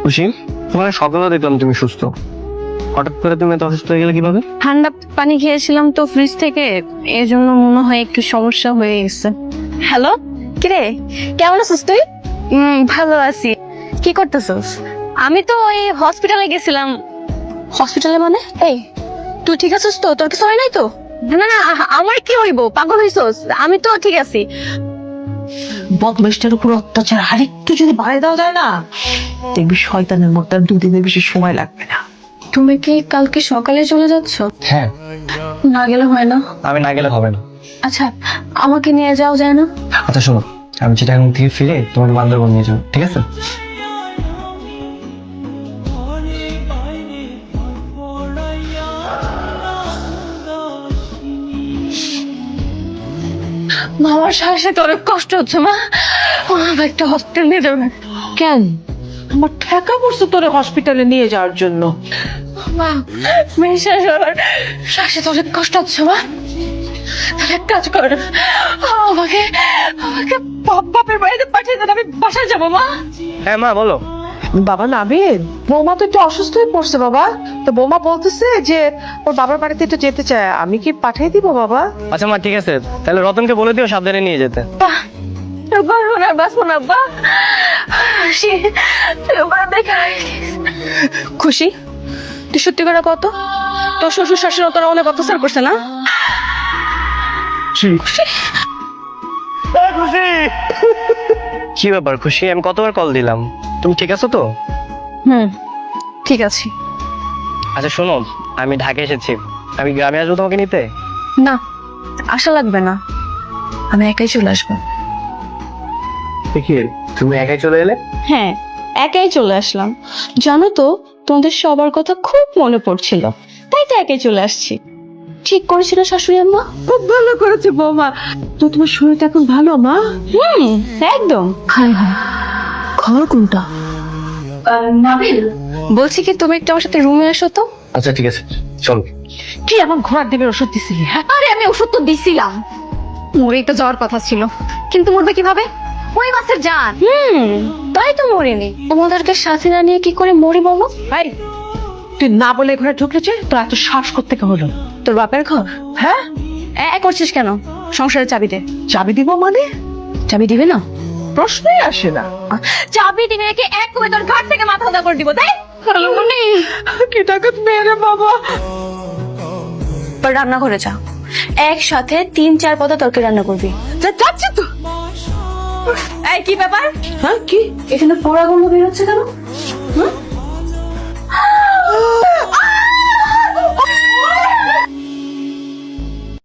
খুশি, তোমার সকালে দেখলাম তুমি সুস্থ, হঠাৎ করে তুমি এত অসুস্থ হয়ে গেলে কিভাবে? ঠান্ডা পানি খেয়েছিলাম তো ফ্রিজ থেকে, এই জন্য মনে হয় একটু সমস্যা হয়ে গেছে। হ্যালো, কিরে কেমন আছিস তুই? ভালো আছি। কি করতেছস? আমি তো ওই হসপিটালে গেছিলাম। হসপিটালে মানে? এই তুই ঠিক আছিস তো? তোর কিছু হয় নাই তো? না না, আমার কি হইব? পাগল হইছস? আমি তো ঠিক আছি। বদমাইশটার উপর অত্যাচার আরেকটু যদি বাড়িয়ে দেওয়া যায় না, দেখবি শয়তানের মতো আর 2 দিনের বেশি সময় লাগবে না। তুমি কি কালকে সকালে চলে যাচ্ছ? হ্যাঁ। না গেলে হয় না? আমি না গেলে হবে না। আচ্ছা, আমাকে নিয়ে যাও যায় না? আচ্ছা শোনো, আমি চিটাগাং থেকে ফিরে তোমাকে বান্দরবন নিয়ে যাবো, ঠিক আছে? আমার শ্বাসে অনেক কষ্ট হচ্ছে মা, আমার একটা হসপিটাল নিয়ে যাবে। কেন? আমার ঠেকা পড়ছে তোরে হসপিটালে নিয়ে যাওয়ার জন্য। মা, মেয়ের আমার শ্বাসে অনেক কষ্ট হচ্ছে মা। তাহলে এক কাজ কর, আমাকে আমাকে বাপের বাড়িতে পাঠিয়ে দেন, আমি বাসায় যাবো মা। হ্যাঁ মা বলো। বাবা নাবিদ, বৌমা তো একটু অসুস্থ হয়ে পড়ছে বাবা। তো বৌমা বলতেছে যে ওর বাবার বাড়িতে একটু যেতে চায়, আমি কি পাঠিয়ে দিব বাবা? আচ্ছা মা ঠিক আছে, তাহলে রতনকে বলে দিও সাবধানে নিয়ে যেতে। বাসবো না বাসবো না বা খুশি, তুই সত্যি করে কত তোর শ্বশুর শাশুড়ি তোরা অনেক অত্যাচার করছে না? কি ব্যাপার খুশি, আমি কতবার কল দিলাম, তুমি ঠিক আছো তো? ঠিক আছে। আচ্ছা শোনো, আমি ঢাকা এসেছি, আমি গ্রামে আসবো তোমাকে নিতে। না, আশা লাগবে না, আমি একাই চলে আসবো। দেখি তুমি একাই চলে এলে। হ্যাঁ, একাই চলে আসলাম। জানো তো, তোমাদের সবার কথা খুব মনে পড়ছিল, তাই তো একাই চলে আসছি। ঠিক করেছিল শাশুড়ি আম্মা। খুব ভালো করেছে বৌমা। তো তোমার শরীরটা এখন ভালো মা? একদম। হাই হাই, ঘর কোনটা? নাবিল, বলছি কি তুমি একটু আমার সাথে রুমে এসো তো। আচ্ছা ঠিক আছে চলো। কি আমার ঘোড়ার দেবের ওষুধ দিছিলি? হ্যাঁ, আরে আমি ওষুধ তো দিছিলাম, মরেই তো যাওয়ার কথা ছিল, কিন্তু মরবে কিভাবে? ওই মাছের জান। তাই তো মরিনি। তোমাদেরকে সাথে না নিয়ে কি করে মরি বলো? ভাই তুই না বলে ঘরে ঢুকলেছে, তোর এত শ্বাস করতে হলো? তোর বাপের ঘর? হ্যাঁ, করছিস কেন? সংসারের চাবি দে। চাবি দিব মানে? চাবি দিবে না? প্রশ্নই আসে না। চাবি দিবে নাকি এক করে তোর ঘাট থেকে মাথা উদা করে দিব, তাই? কি টাকাত মেরে বাবা। রান্না করে যা, একসাথে 3-4 পদ তরকারি রান্না করবি। যাচ্ছি তো। এই কি ব্যাপার? হ্যাঁ কি? এখানে পোড়া গন্ধ বের হচ্ছে কেন?